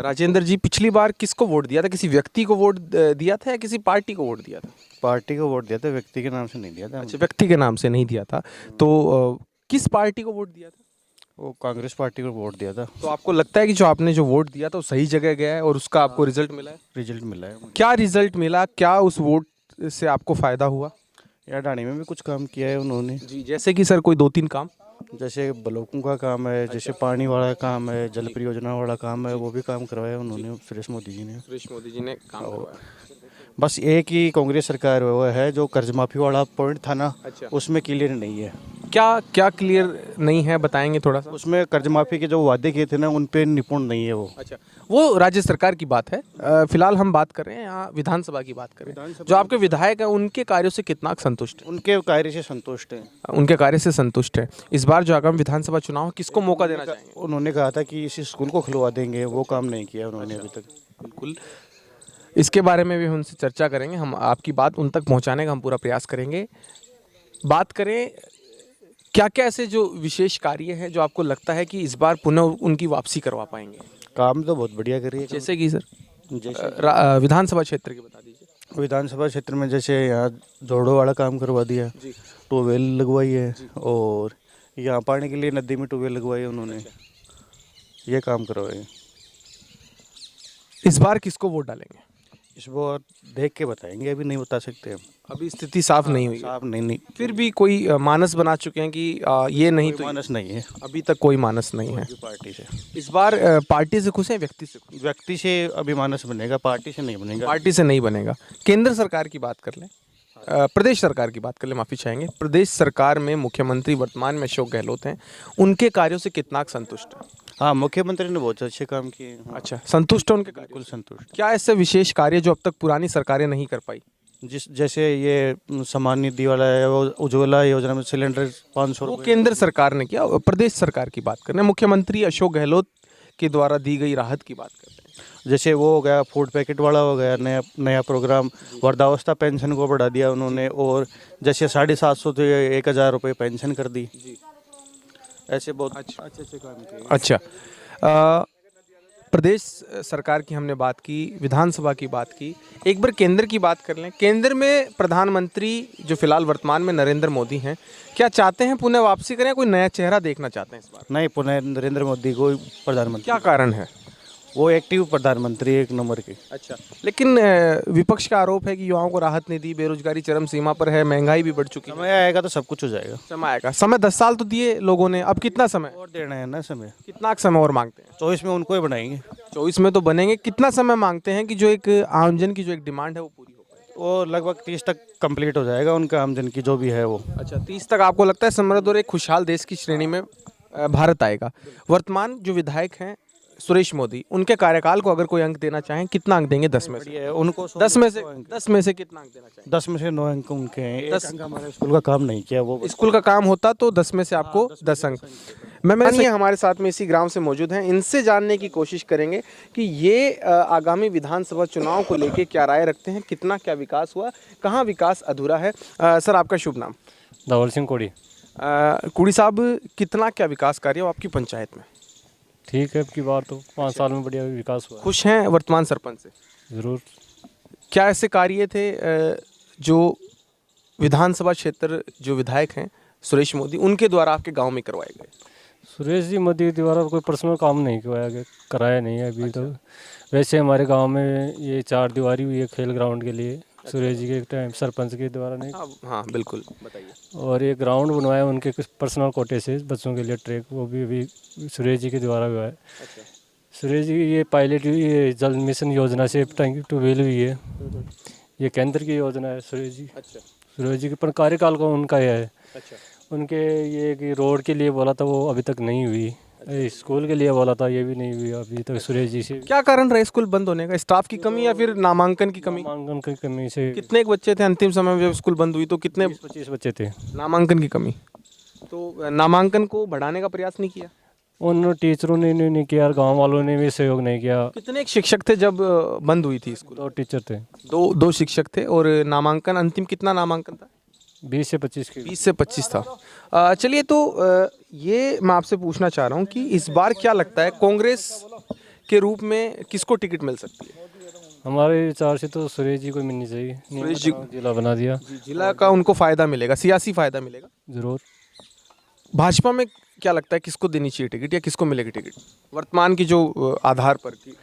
राजेंद्र जी, पिछली बार किसको वोट दिया था? किसी व्यक्ति को वोट दिया था या किसी पार्टी को वोट दिया था? पार्टी को वोट दिया था, व्यक्ति के नाम से नहीं दिया था। अच्छा, व्यक्ति के नाम से नहीं दिया था। तो किस पार्टी को वोट दिया था? वो कांग्रेस पार्टी को वोट दिया था। तो आपको लगता है कि जो आपने जो वोट दिया था वो सही जगह गया है और उसका आपको रिजल्ट मिला है? रिजल्ट मिला है। क्या रिजल्ट मिला? क्या उस वोट से आपको फायदा हुआ? यार ढाणी में भी कुछ काम किया है उन्होंने। जी, जैसे कि सर कोई 2-3 काम? जैसे ब्लॉकों का काम है, जैसे पानी वाला काम है, जल परियोजना वाला काम है, वो भी काम करवाया उन्होंने, सुरेश मोदी जी ने। सुरेश मोदी जी ने काम करवाया। बस एक ही कांग्रेस सरकार वो है जो कर्ज माफी वाला पॉइंट था ना, अच्छा। उसमें क्लियर नहीं है। क्या क्या क्लियर नहीं है, बताएंगे थोड़ा सा? उसमें कर्ज माफी के जो वादे किए थे ना, उन पे निपुण नहीं है वो। अच्छा, वो राज्य सरकार की बात है। फिलहाल हम बात कर रहे हैं यहाँ विधानसभा की बात कर रहे हैं। जो आपके विधायक हैं उनके कार्यों से कितना संतुष्ट है? उनके कार्य से संतुष्ट हैं। उनके कार्य से संतुष्ट है। इस बार जो आगामी विधानसभा चुनाव है, किसको मौका देना चाहेंगे? उन्होंने कहा था कि इस स्कूल को खुलवा देंगे, वो काम नहीं किया उन्होंने अभी तक। बिल्कुल, इसके बारे में भी हम उनसे चर्चा करेंगे। हम आपकी बात उन तक पहुंचाने का हम पूरा प्रयास करेंगे। बात करें क्या क्या ऐसे जो विशेष कार्य हैं जो आपको लगता है कि इस बार पुनः उनकी वापसी करवा पाएंगे? काम तो बहुत बढ़िया कर रही है। जैसे कि सर जैसे विधानसभा क्षेत्र के बता दीजिए। विधानसभा क्षेत्र में जैसे यहाँ जोड़ो वाला काम करवा दिया, ट्यूबवेल लगवाई है, और यहाँ पानी के लिए नदी में ट्यूबवेल लगवाई है उन्होंने। ये काम करवाए। इस बार किसको वोट डालेंगे? इस बार देख के बताएंगे, अभी नहीं बता सकते हम। अभी स्थिति साफ नहीं हुई है। साफ नहीं। फिर भी कोई मानस बना चुके हैं कि ये नहीं कोई तो मानस नहीं है अभी तक कोई मानस नहीं है। पार्टी से। इस बार पार्टी से खुश हैं, व्यक्ति से खुश? व्यक्ति से अभी मानस बनेगा, पार्टी से नहीं बनेगा। पार्टी से नहीं बनेगा। केंद्र सरकार की बात कर लें, प्रदेश सरकार की बात कर लें, माफ़ी चाहेंगे। प्रदेश सरकार में मुख्यमंत्री वर्तमान में अशोक गहलोत हैं, उनके कार्यों से कितना संतुष्ट है? हाँ, मुख्यमंत्री ने बहुत अच्छे काम किए हैं। हाँ, अच्छा, संतुष्ट है उनके कार्य? बिल्कुल संतुष्ट। क्या ऐसे विशेष कार्य जो अब तक पुरानी सरकारें नहीं कर पाई? जैसे ये सम्मान निधि वाला है, वो उज्ज्वला योजना में सिलेंडर 500 वो केंद्र सरकार ने किया। प्रदेश सरकार की बात कर रहे हैं, मुख्यमंत्री अशोक गहलोत के द्वारा दी गई राहत की बात कर रहे हैं। जैसे वो हो गया, फूड पैकेट वाला हो गया, नया प्रोग्राम, वृद्धावस्था पेंशन को बढ़ा दिया उन्होंने, और जैसे 750 से 1000 रुपये पेंशन कर दी। ऐसे बहुत अच्छे काम किए। अच्छा, प्रदेश सरकार की हमने बात की, विधानसभा की बात की, एक बार केंद्र की बात कर लें। केंद्र में प्रधानमंत्री जो फिलहाल वर्तमान में नरेंद्र मोदी हैं, क्या चाहते हैं पुनः वापसी करें, कोई नया चेहरा देखना चाहते हैं इस बार? नहीं, पुनः नरेंद्र मोदी को प्रधानमंत्री। क्या कारण है? वो एक्टिव प्रधानमंत्री एक नंबर के। अच्छा, लेकिन विपक्ष का आरोप है कि युवाओं को राहत नहीं दी, बेरोजगारी चरम सीमा पर है, महंगाई भी बढ़ चुकी है। समय आएगा तो सब कुछ हो जाएगा। समय आएगा। समय 10 साल तो दिए लोगों ने, अब कितना समय और देना है ना समय। कितना समय और मांगते हैं? 24 में उनको ही बनाएंगे। 24 में तो बनेंगे। कितना समय मांगते हैं कि जो एक आमजन की जो एक डिमांड है वो पूरी हो पाए? वो लगभग 30 तक कंप्लीट हो जाएगा उनका आमजन की जो भी है वो। अच्छा, 30 तक आपको लगता है समृद्ध और एक खुशहाल देश की श्रेणी में भारत आएगा। वर्तमान जो विधायक हैं सुरेश मोदी, उनके कार्यकाल को अगर कोई अंक देना चाहें, कितना अंक देंगे 10 में से? उनको 10 में से कितना अंक देना चाहिए? 10 में से 9 अंक उनके हैं। 10 अंक हमारे स्कूल का काम नहीं किया वो। स्कूल का काम होता तो 10 में से आपको 10 अंक। मैं हमारे साथ में इसी ग्राम से मौजूद हैं, इनसे जानने की कोशिश करेंगे कि ये आगामी विधानसभा चुनाव को लेके क्या राय रखते हैं, कितना क्या विकास हुआ, कहाँ विकास अधूरा है। सर आपका शुभ नाम? धवल सिंह कोड़ी। कुड़ी साहब, कितना क्या विकास कार्य हो आपकी पंचायत में? ठीक है, अब की बार तो 5 साल में बढ़िया विकास हुआ। खुश हैं वर्तमान सरपंच से? ज़रूर। क्या ऐसे कार्य थे जो विधानसभा क्षेत्र जो विधायक हैं सुरेश मोदी, उनके द्वारा आपके गांव में करवाए गए? सुरेश जी मोदी के द्वारा कोई पर्सनल काम नहीं कराया नहीं है अभी। तो वैसे हमारे गांव में ये 4 दीवारी हुई है खेल ग्राउंड के लिए, सुरेश जी के टाइम सरपंच के द्वारा नहीं। हाँ बिल्कुल, बताइए। और ये ग्राउंड बनवाया उनके कुछ पर्सनल कोटे से बच्चों के लिए, ट्रैक, वो भी अभी सुरेश जी के द्वारा हुआ है। सुरेश जी ये पायलट, ये जल मिशन योजना से टैंक ट्यूबवेल हुई है, ये केंद्र की योजना है सुरेश जी। सूर्य जी के पर कार्यकाल को उनका ये है। अच्छा। उनके ये कि रोड के लिए बोला था वो अभी तक नहीं हुई, स्कूल के लिए बोला था ये भी नहीं हुई अभी तक सूर्य जी से। क्या कारण रहा स्कूल बंद होने का? स्टाफ की कमी या फिर नामांकन की कमी? नामांकन की कमी से। कितने एक बच्चे थे अंतिम समय में जब स्कूल बंद हुई तो कितने? 25 बच्चे थे। नामांकन की कमी। तो नामांकन को बढ़ाने का प्रयास नहीं किया? उन टीचरों ने नहीं किया और गांव वालों ने भी सहयोग नहीं किया। कितने एक शिक्षक थे जब बंद हुई थी स्कूल? 2 टीचर थे। दो शिक्षक थे। और नामांकन अंतिम कितना नामांकन था? 20 से 25 के। 20 से 25 था। चलिए, तो ये मैं आपसे पूछना चाह रहा हूँ कि इस बार क्या लगता है कांग्रेस के रूप में किसको टिकट मिल सकती है? हमारे विचार से तो सुरेश जी को मिलनी चाहिए। सुरेश जी जिला बना दिया। जिला का उनको फायदा मिलेगा, सियासी फायदा मिलेगा जरूर। भाजपा में क्या लगता है किसको देनी चाहिए टिकट या किसको मिलेगी टिकट वर्तमान की जो आधार पर की?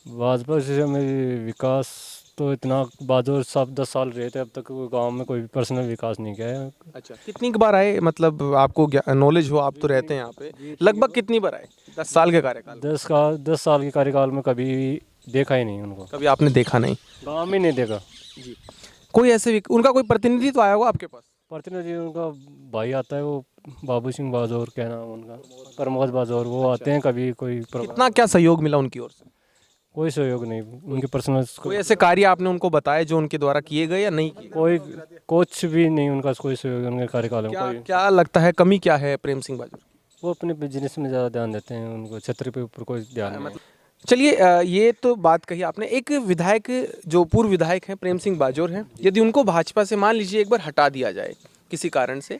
भाजपा से हमें विकास तो इतना बाजोर साहब 10 साल रहे थे, अब तक गांव में कोई पर्सनल विकास नहीं किया है। अच्छा, कितनी बार आए? मतलब आपको नॉलेज हो, आप तो रहते हैं यहाँ पे, लगभग कितनी बार आए 10 साल के कार्यकाल? 10 साल के कार्यकाल में कभी देखा ही नहीं उनको। कभी आपने देखा नहीं? गाँव में नहीं देखा। जी। कोई ऐसे उनका कोई प्रतिनिधि तो आया होगा आपके पास? प्रतिनिधि उनका भाई आता है, वो बाबू सिंह बाजौर, क्या नाम उनका, प्रमोद बाजौर, वो आते हैं कभी। कोई कितना क्या सहयोग मिला उनकी ओर से? कोई सहयोग नहीं उनके पर्सनल। कोई ऐसे कार्य आपने उनको बताए जो उनके द्वारा किए गए या नहीं किए? कोई कुछ भी नहीं उनका कोई सहयोग उनके कार्यकाल में। क्या कोई क्या लगता है कमी क्या है प्रेम सिंह बाजवा? वो अपने बिजनेस में ज़्यादा ध्यान देते हैं, उनको क्षेत्र पे ऊपर कोई ध्यान नहीं। चलिए, ये तो बात कही आपने। एक विधायक जो पूर्व विधायक हैं प्रेम सिंह बाजौर हैं, यदि उनको भाजपा से मान लीजिए एक बार हटा दिया जाए किसी कारण से,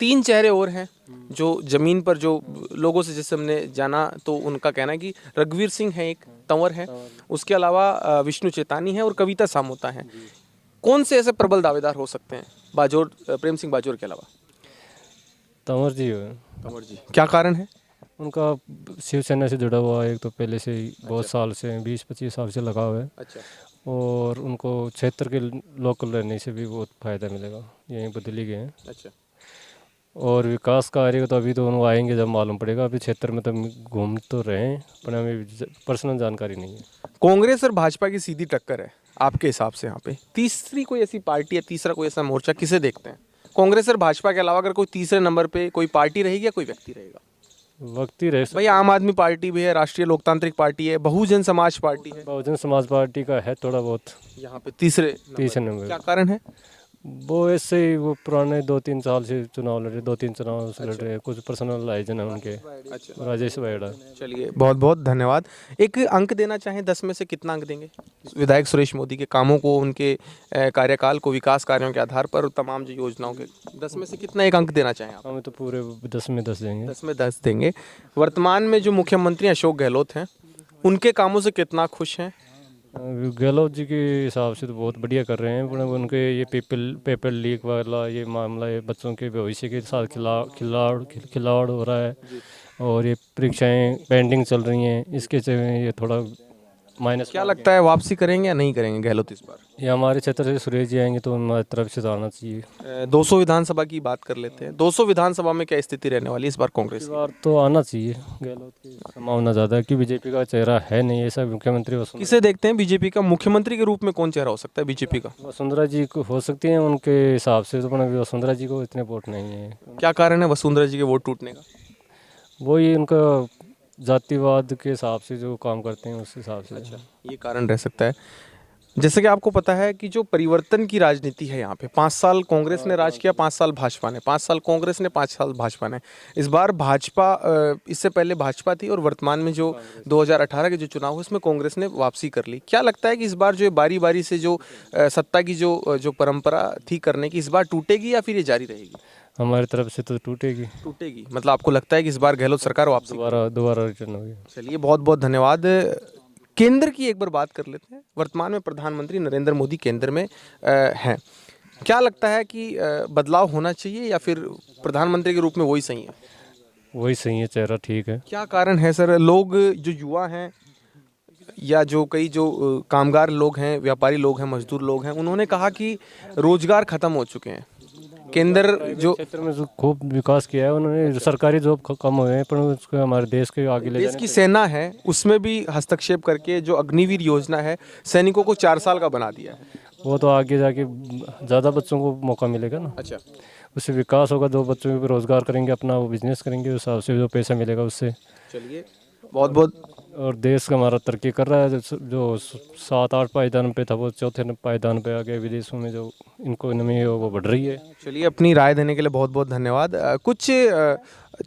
3 चेहरे और हैं जो जमीन पर, जो लोगों से जैसे हमने जाना तो उनका कहना है कि रघुवीर सिंह है, एक तंवर है, उसके अलावा विष्णु चेतानी है और कविता सामोता है। कौन से ऐसे प्रबल दावेदार हो सकते हैं बाजौर, प्रेम सिंह बाजौर के अलावा? तंवर जी है। तंवर जी, क्या कारण है? उनका शिवसेना से जुड़ा हुआ एक तो पहले से ही बहुत साल से 20-25 साल से लगा हुआ है। अच्छा। और उनको क्षेत्र के लोकल रहने से भी बहुत फ़ायदा मिलेगा, यहीं बदली गए हैं। अच्छा। और विकास कार्य तो अभी तो उनको आएंगे जब मालूम पड़ेगा, अभी क्षेत्र में तो घूम तो रहे हैं पर हमें पर्सनल जानकारी नहीं है। कांग्रेस और भाजपा की सीधी टक्कर है आपके हिसाब से यहाँ पे, तीसरी कोई ऐसी पार्टी या तीसरा कोई ऐसा मोर्चा किसे देखते हैं? कांग्रेस और भाजपा के अलावा अगर कोई तीसरे नंबर पे कोई पार्टी रहेगी या कोई व्यक्ति रहेगा? वक्त ही रहे। भाई, आम आदमी पार्टी भी है, राष्ट्रीय लोकतांत्रिक पार्टी है, बहुजन समाज पार्टी है, बहुजन समाज पार्टी का है थोड़ा बहुत यहाँ पे तीसरे नंबर। क्या कारण है? वो ऐसे ही वो पुराने 2-3 साल से चुनाव लड़ रहे, 2-3 चुनाव से लड़ रहे, कुछ पर्सनल लाइजन है उनके। अच्छा। राजेश वायड़ा। चलिए, बहुत बहुत धन्यवाद। एक अंक देना चाहें 10 में से कितना अंक देंगे विधायक सुरेश मोदी के कामों को, उनके कार्यकाल को, विकास कार्यों के आधार पर, तमाम जो योजनाओं के 10 में से कितना एक अंक देना चाहें आप? हमें तो पूरे 10 में 10 देंगे। 10 में 10 देंगे। वर्तमान में जो मुख्यमंत्री अशोक गहलोत हैं, उनके कामों से कितना खुश हैं? गहलोत जी के हिसाब से तो बहुत बढ़िया कर रहे हैं, पर उनके ये पेपर लीक वाला ये मामला, ये बच्चों के भविष्य के साथ खिलाड़ हो रहा है, और ये परीक्षाएं पेंडिंग चल रही हैं, इसके चलते ये थोड़ा माइनस। क्या लगता है वापसी करेंगे या नहीं करेंगे गहलोत इस बार? ये हमारे क्षेत्र से सुरेश जी आएंगे तो हमारी तरफ से तो आना चाहिए। 200 विधानसभा की बात कर लेते हैं। 200 विधानसभा में क्या स्थिति रहने वाली है इस बार कांग्रेस इस की? बार तो आना चाहिए, गहलोत की संभावना ज़्यादा है कि बीजेपी का चेहरा है नहीं ऐसा मुख्यमंत्री। किसे देखते हैं बीजेपी का मुख्यमंत्री के रूप में? कौन चेहरा हो सकता है बीजेपी का? वसुंधरा जी को हो सकती हैं उनके हिसाब से, तो वसुंधरा जी को इतने वोट नहीं है। क्या कारण है वसुंधरा जी के वोट टूटने का? वही उनका जातिवाद के हिसाब से जो काम करते हैं उस हिसाब से। अच्छा, ये कारण रह सकता है। जैसे कि आपको पता है कि जो परिवर्तन की राजनीति है यहाँ पे, 5 साल कांग्रेस ने राज किया, 5 साल भाजपा ने, 5 साल कांग्रेस ने, 5 साल भाजपा ने। इस बार भाजपा, इससे पहले भाजपा थी और वर्तमान में जो 2018 के जो चुनाव हुए उसमें कांग्रेस ने वापसी कर ली। क्या लगता है कि इस बार जो बारी बारी से जो सत्ता की जो परंपरा थी करने की, इस बार टूटेगी या फिर ये जारी रहेगी? हमारी तरफ से तो टूटेगी। टूटेगी मतलब आपको लगता है कि इस बार गहलोत सरकार वापसी? दोबारा रिटर्न होगी। चलिए, बहुत बहुत धन्यवाद। केंद्र की एक बार बात कर लेते हैं। वर्तमान में प्रधानमंत्री नरेंद्र मोदी केंद्र में हैं। क्या लगता है कि बदलाव होना चाहिए या फिर प्रधानमंत्री के रूप में वही सही है? वही सही है, चेहरा ठीक है। क्या कारण है सर? लोग जो युवा हैं या जो कई जो कामगार लोग हैं, व्यापारी लोग हैं, मजदूर लोग हैं, उन्होंने कहा कि रोजगार खत्म हो चुके हैं। केंद्र जो क्षेत्र में खूब विकास किया है उन्होंने, सरकारी जॉब कम हुए हैं, पर उसको हमारे देश के आगे ले देश की सेना है उसमें भी हस्तक्षेप करके जो अग्निवीर योजना है, सैनिकों को 4 साल का बना दिया है। वो तो आगे जाके ज़्यादा बच्चों को मौका मिलेगा ना। अच्छा, उससे विकास होगा, दो बच्चों को रोज़गार करेंगे, अपना वो बिजनेस करेंगे, उस हिसाब से जो पैसा मिलेगा उससे। चलिए बहुत बहुत और देश का हमारा तरक्की कर रहा है। जो 7-8 पायदान पे था वो चौथे पायदान पे आ गया। विदेशों में जो इकोनॉमी है वो बढ़ रही है। चलिए, अपनी राय देने के लिए बहुत बहुत धन्यवाद। कुछ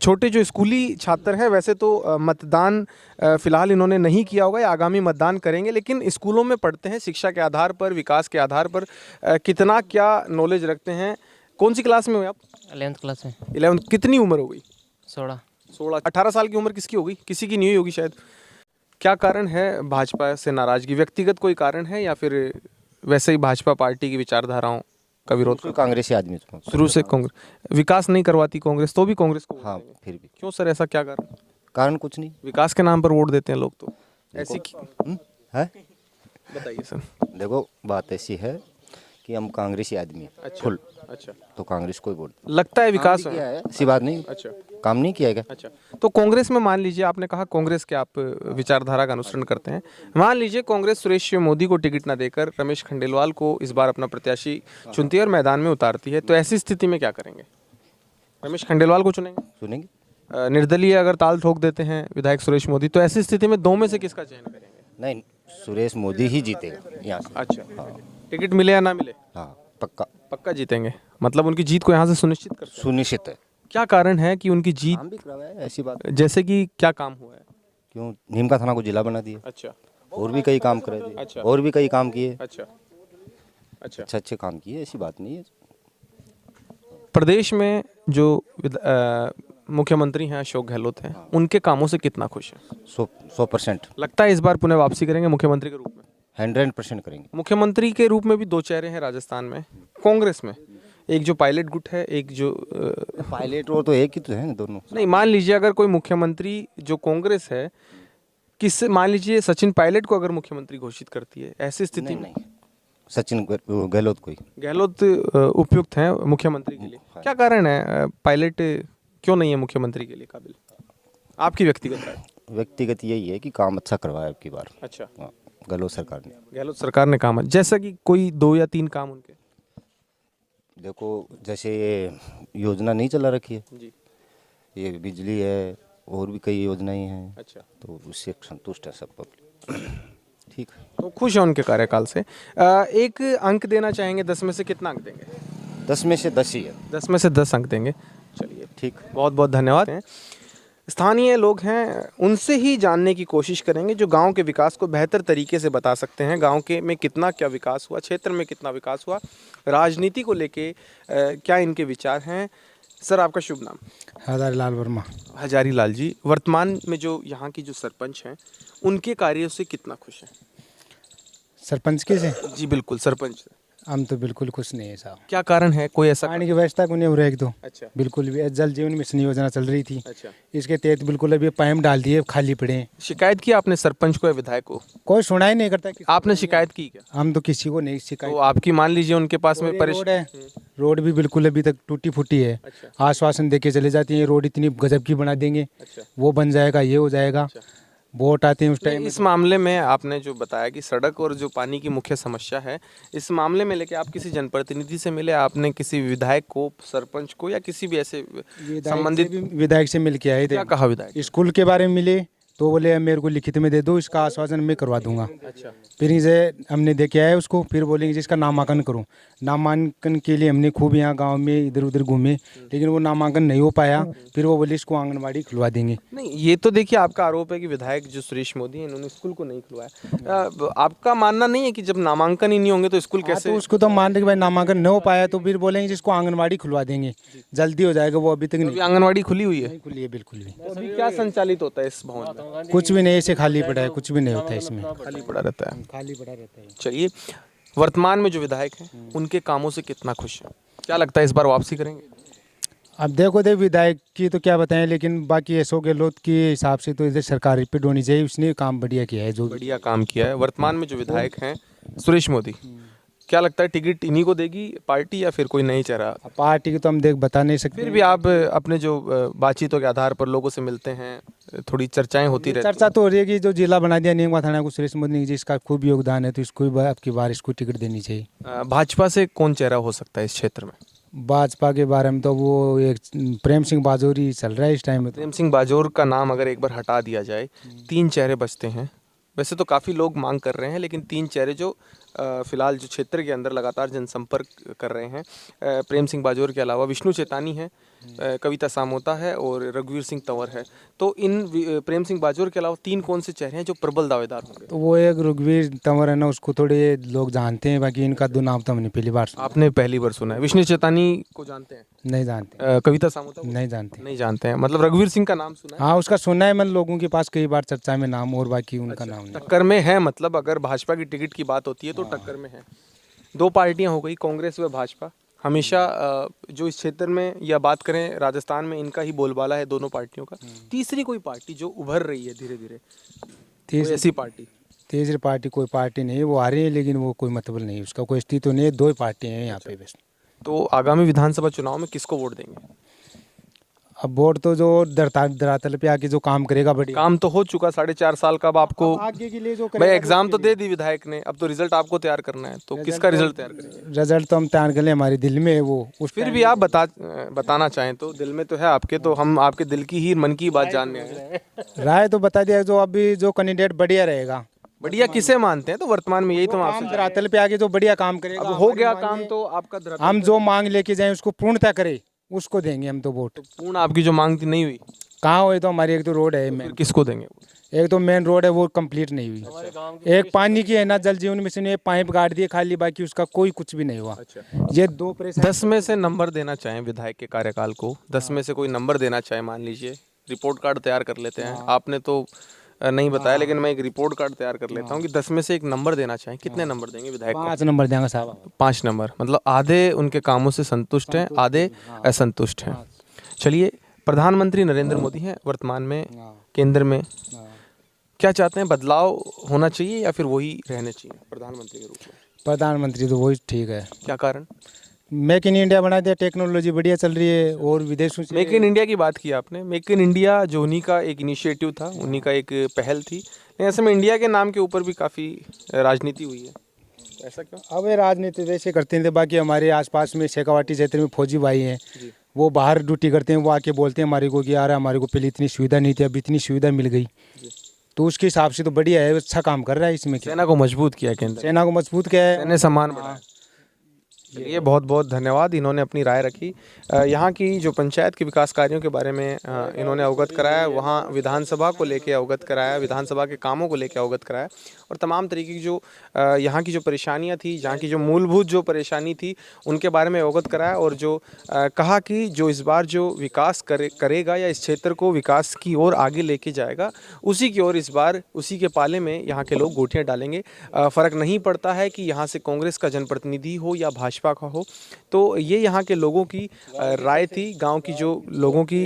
छोटे जो स्कूली छात्र हैं, वैसे तो मतदान फिलहाल इन्होंने नहीं किया होगा या आगामी मतदान करेंगे, लेकिन स्कूलों में पढ़ते हैं, शिक्षा के आधार पर, विकास के आधार पर कितना क्या नॉलेज रखते हैं। कौन सी क्लास में हो आप? 11th क्लास में। 11। कितनी उम्र हो गई? 16। 18 साल की उम्र किसकी हो गई? किसी की नहीं हुई होगी शायद। क्या कारण है भाजपा से नाराजगी? व्यक्तिगत कोई कारण है या फिर वैसे ही भाजपा पार्टी की विचारधाराओं का विरोध? कांग्रेसी आदमी शुरू से कांग्रेस विकास नहीं करवाती कांग्रेस, तो भी कांग्रेस को? हाँ, फिर भी क्यों सर, ऐसा क्या कारण? कारण कुछ नहीं, विकास के नाम पर वोट देते हैं लोग, तो ऐसी है। बताइए सर। देखो, बात ऐसी है कि हम कांग्रेसी आदमी हैं। अच्छा, फुल। अच्छा, तो कांग्रेस को ही वोट लगता है विकास किया है, ऐसी बात नहीं। अच्छा, काम नहीं किया है क्या? अच्छा, तो कांग्रेस में मान लीजिए, आपने कहा कांग्रेस के आप विचारधारा का अनुसरण करते हैं, मान लीजिए कांग्रेस सुरेश मोदी को टिकट ना देकर रमेश खंडेलवाल को इस बार अपना प्रत्याशी चुनती है और मैदान में उतारती है, तो ऐसी स्थिति में क्या करेंगे? रमेश खंडेलवाल को चुनेंगे? सुनेंगे। निर्दलीय अगर ताल ठोक देते हैं विधायक सुरेश मोदी, तो ऐसी स्थिति में दो में से किसका चयन करेंगे? नहीं, सुरेश मोदी ही जीतेगा यहाँ से। अच्छा, हाँ, टिकट मिले या ना मिले? हाँ, पक्का पक्का जीतेंगे, मतलब उनकी जीत को यहाँ से सुनिश्चित कर। सुनिश्चित है। क्या कारण है कि उनकी जीत? काम भी करवाया है, ऐसी बात। जैसे कि क्या काम हुआ है? क्यों, नीम का थाना को जिला बना दिया। अच्छा, और भी कई काम करे थे। अच्छा। और भी कई काम किए, अच्छा, अच्छा। अच्छे अच्छे काम किए, ऐसी बात नहीं है। प्रदेश में जो मुख्यमंत्री हैं अशोक गहलोत हैं, उनके कामों से कितना खुश हैं? 100% लगता है इस बार पुनः वापसी करेंगे मुख्यमंत्री के रूप में? 100% करेंगे। मुख्यमंत्री के रूप में भी दो चेहरे हैं राजस्थान में, कांग्रेस में। एक जो पायलट गुट है, एक जो पायलट वो तो एक ही तो है ना, दोनों। नहीं, मान लीजिए अगर कोई मुख्यमंत्री जो कांग्रेस है, किससे, मान लीजिए सचिन पायलट को अगर मुख्यमंत्री घोषित करती है, ऐसी स्थिति में नहीं, सचिन गहलोत को ही। गहलोत उपयुक्त हैं मुख्यमंत्री के लिए। क्या कारण है पायलट क्यों नहीं है मुख्यमंत्री के लिए काबिल? आपकी व्यक्तिगत राय? व्यक्तिगत यही है कि काम अच्छा करवाया अब की बार। अच्छा, हाँ, गहलोत सरकार ने। गहलोत सरकार ने काम, जैसा कि कोई 2 या 3 काम उनके? देखो, जैसे ये योजना नहीं चला रखी है जी। ये बिजली है, और भी कई योजनाएं हैं। अच्छा, तो उससे संतुष्ट है सब पब्लिक। ठीक है, तो खुश है उनके कार्यकाल से। एक अंक देना चाहेंगे, 10 में से कितना अंक देंगे? 10 में से 10 ही है। 10 में से 10 अंक देंगे। चलिए, ठीक। बहुत बहुत धन्यवाद। स्थानीय लोग हैं, उनसे ही जानने की कोशिश करेंगे जो गांव के विकास को बेहतर तरीके से बता सकते हैं। गांव के में कितना क्या विकास हुआ, क्षेत्र में कितना विकास हुआ, राजनीति को लेके क्या इनके विचार हैं। सर, आपका शुभ नाम? हजारी लाल वर्मा। हजारी लाल जी, वर्तमान में जो यहाँ की जो सरपंच हैं, उनके कार्यों से कितना खुश हैं? सरपंच के से जी बिल्कुल, सरपंच से। हम तो बिल्कुल खुश नहीं है साहब। क्या कारण है? कोई ऐसा? पानी की व्यवस्था को नहीं हो रहा है। तो अच्छा, बिल्कुल भी जल जीवन मिशन योजना चल रही थी, अच्छा। इसके तहत बिल्कुल अभी पाइप डाल दिए, खाली पड़े हैं। शिकायत की आपने सरपंच को या विधायक को? कोई सुना ही नहीं करता। आपने शिकायत की क्या? हम तो किसी को नहीं तो शिकायत। आपकी मान लीजिए उनके पास में रोड है, रोड भी बिल्कुल अभी तक टूटी फूटी है। अच्छा। आश्वासन देके चले जाती है, रोड इतनी गजब की बना देंगे, अच्छा। वो बन जाएगा, ये हो जाएगा। वोट आते हैं उस टाइम। इस मामले में आपने जो बताया कि सड़क और जो पानी की मुख्य समस्या है, इस मामले में लेके आप किसी जनप्रतिनिधि से मिले? आपने किसी विधायक को, सरपंच को या किसी भी ऐसे संबंधित? विधायक से मिल के आए थे। क्या कहा विधायक? स्कूल के बारे में मिले तो बोले मेरे को लिखित में दे दो, इसका आश्वासन मैं करवा दूंगा। अच्छा। फिर इसे हमने देखे आए उसको, फिर बोलेंगे जिसका नामांकन करूं। नामांकन के लिए हमने खूब यहाँ गांव में इधर उधर घूमे, लेकिन वो नामांकन नहीं हो पाया। फिर वो बोले इसको आंगनबाड़ी खुलवा देंगे। नहीं, ये तो देखिए आपका आरोप है कि विधायक जो सुरेश मोदी हैं, इन्होंने स्कूल को नहीं खुलवाया। आपका मानना नहीं है कि जब नामांकन ही नहीं होंगे तो स्कूल कैसे? तो उसको तो मान रहे कि भाई नामांकन नहीं हो पाया, तो फिर बोलेंगे जिसको आंगनबाड़ी खुलवा देंगे, जल्दी हो जाएगा। वो अभी तक नहीं आंगनबाड़ी खुली हुई है? खुली है बिल्कुल भी। तो अभी क्या संचालित होता है इस भवन में? कुछ भी नहीं, ऐसे खाली पड़ा है, कुछ भी नहीं होता है इसमें। खाली पड़ा रहता है। खाली पड़ा रहता है। चलिए, वर्तमान में जो विधायक हैं, उनके कामों से कितना खुश है? क्या लगता है इस बार वापसी करेंगे? अब देखो विधायक की तो क्या बताएं, लेकिन बाकी अशोक गहलोत के हिसाब से तो इधर सरकार रिपीट होनी चाहिए। उसने काम बढ़िया किया है, जो बढ़िया काम किया है। वर्तमान में जो विधायक हैं सुरेश मोदी, क्या लगता है टिकट इन्हीं को देगी पार्टी या फिर कोई नई चेहरा? पार्टी की तो हम बता नहीं सकते। फिर भी आप अपने जो बातचीतों के आधार पर लोगों से मिलते हैं, थोड़ी चर्चाएं होती रहती चर्चा तो हो रही है कि जो जिला बना दिया नीमका थाना को सुरेश मोदी जी, इसका खूब योगदान है, तो इसको भी अब की बार इसको टिकट देनी चाहिए। भाजपा से कौन चेहरा हो सकता है इस क्षेत्र में? भाजपा के बारे में तो वो एक प्रेम सिंह बाजोर ही चल रहा है इस टाइम में। प्रेम सिंह बाजोर का नाम अगर एक बार हटा दिया जाए, 3 चेहरे बचते हैं। वैसे तो काफ़ी लोग मांग कर रहे हैं, लेकिन 3 चेहरे जो फिलहाल जो क्षेत्र के अंदर लगातार जनसंपर्क कर रहे हैं, प्रेम सिंह बाजोर के अलावा विष्णु चेतानी है, कविता सामोता है और रघुवीर सिंह तंवर है। तो इन प्रेम सिंह बाजोर के अलावा 3 कौन से चेहरे हैं जो प्रबल दावेदार होंगे? तो वो एक रघुवीर तंवर है ना, उसको थोड़े लोग जानते हैं, बाकी इनका 2 नाम तो हमने पहली बार सुना। आपने पहली बार सुना है? विष्णु चेतानी को जानते हैं? नहीं जानते। कविता सामोता को? नहीं जानते। नहीं जानते हैं, मतलब रघुवीर सिंह का नाम सुना है? हाँ, उसका सुना है, मैंने लोगों के पास कई बार चर्चा में नाम, और बाकी उनका नाम नहीं। टक्कर में है, मतलब अगर भाजपा की टिकट की बात होती है तो टक्कर में है। 2 पार्टियां हो गई, कांग्रेस व भाजपा। हमेशा जो इस क्षेत्र में या बात करें राजस्थान में, इनका ही बोलबाला है दोनों पार्टियों का। तीसरी कोई पार्टी जो उभर रही है धीरे धीरे, कोई ऐसी पार्टी? तीसरी पार्टी कोई पार्टी नहीं है, वो आ रही है लेकिन वो कोई मतलब नहीं है, उसका कोई अस्तित्व नहीं है। 2 ही पार्टियां हैं यहाँ पे बस। तो आगामी विधानसभा चुनाव में किसको वोट देंगे? अब वोट तो जो धरातल पे आके जो काम करेगा बढ़िया। काम तो हो चुका 4.5 साल का, अब आपको आगे के लिए जो भाई एग्जाम तो दे दी विधायक ने, अब तो रिजल्ट आपको तैयार करना है। तो किसका रिजल्ट तैयार करेंगे? रिजल्ट तो हम तैयार कर ले, हमारे दिल में है वो। फिर भी आप बताना चाहें तो, दिल में तो है आपके, तो हम आपके दिल की ही मन की बात जानने आए। राय तो बता दिया, जो अभी जो कैंडिडेट बढ़िया रहेगा। बढ़िया किसे मानते हैं? तो वर्तमान में यही तो हम आपसे धरातल पे आके जो बढ़िया काम करेगा, अब हो गया काम तो आपका धरातल हम जो मांग लेके जाए उसको पूर्णता करे, उसको देंगे हम तो वोट। पूर्ण आपकी जो मांग थी नहीं हुई? कहाँ हुई? तो हमारी एक तो रोड है, फिर किसको देंगे? एक तो मेन रोड है वो कंप्लीट नहीं हुई। एक पानी की है ना, जल जीवन मिशन में पाइप गाड़ दिए खाली, बाकी उसका कोई कुछ भी नहीं हुआ। ये 2 परेशानी। 10 में से नंबर देना चाहें विधायक के कार्यकाल को, 10 में से कोई नंबर देना चाहे, मान लीजिए रिपोर्ट कार्ड तैयार कर लेते हैं, आपने तो नहीं बताया लेकिन मैं एक रिपोर्ट कार्ड तैयार कर लेता हूँ कि 10 में से एक नंबर देना चाहें, कितने नंबर देंगे विधायक को? 5 नंबर देंगे साहब। 5 नंबर, मतलब आधे उनके कामों से संतुष्ट हैं, आधे असंतुष्ट हैं। चलिए, प्रधानमंत्री नरेंद्र मोदी हैं वर्तमान में केंद्र में, क्या चाहते हैं? बदलाव होना चाहिए या फिर वही रहने चाहिए प्रधानमंत्री के रूप में? प्रधानमंत्री तो वही ठीक है। क्या कारण? मेक इन इंडिया बना दिया, टेक्नोलॉजी बढ़िया चल रही है, और विदेशों से। मेक इन इंडिया की बात की आपने, मेक इन इंडिया जो उन्हीं का एक इनिशिएटिव था, उन्हीं का एक पहल थी, लेकिन ऐसे में इंडिया के नाम के ऊपर भी काफ़ी राजनीति हुई है, ऐसा क्यों? अब ये राजनीति वैसे करते थे, बाकी हमारे आसपास में शेखावाटी क्षेत्र में फौजी भाई हैं, वो बाहर ड्यूटी करते हैं, वो आके बोलते हैं हमारे को कि यार हमारे को पहले इतनी सुविधा नहीं थी, अब इतनी सुविधा मिल गई, तो उसके हिसाब से तो बढ़िया है, अच्छा काम कर रहा है इसमें। सेना को मजबूत किया केंद्र, सेना को मजबूत किया है, सेना सम्मान बढ़ाया। चलिए, बहुत बहुत धन्यवाद, इन्होंने अपनी राय रखी। यहाँ की जो पंचायत के विकास कार्यों के बारे में इन्होंने अवगत कराया, वहाँ विधानसभा को लेके अवगत कराया, विधानसभा के कामों को लेके अवगत कराया, और तमाम तरीके की जो यहाँ की जो परेशानियाँ थी, जहाँ की जो मूलभूत जो परेशानी थी, उनके बारे में अवगत कराया, और जो कहा कि जो इस बार जो विकास करेगा या इस क्षेत्र को विकास की ओर आगे लेके जाएगा, उसी की ओर इस बार उसी के पाले में यहाँ के लोग गोटियाँ डालेंगे। फ़र्क नहीं पड़ता है कि यहाँ से कांग्रेस का जनप्रतिनिधि हो या भाजपा का हो। तो ये यहाँ के लोगों की राय थी। गांव की जो लोगों की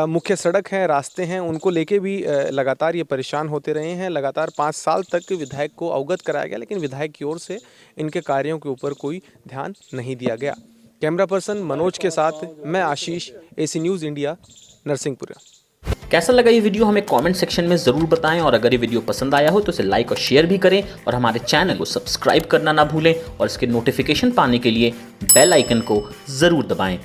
मुख्य सड़क हैं, रास्ते हैं, उनको लेके भी लगातार ये परेशान होते रहे हैं। लगातार 5 साल तक विधायक को अवगत कराया गया, लेकिन विधायक की ओर से इनके कार्यों के ऊपर कोई ध्यान नहीं दिया गया। कैमरा पर्सन मनोज के साथ मैं आशीष, AC न्यूज़ इंडिया, नरसिंहपुर। कैसा लगा ये वीडियो हमें कमेंट सेक्शन में ज़रूर बताएं, और अगर ये वीडियो पसंद आया हो तो इसे लाइक और शेयर भी करें, और हमारे चैनल को सब्सक्राइब करना ना भूलें, और इसके नोटिफिकेशन पाने के लिए बेल आइकन को ज़रूर दबाएं।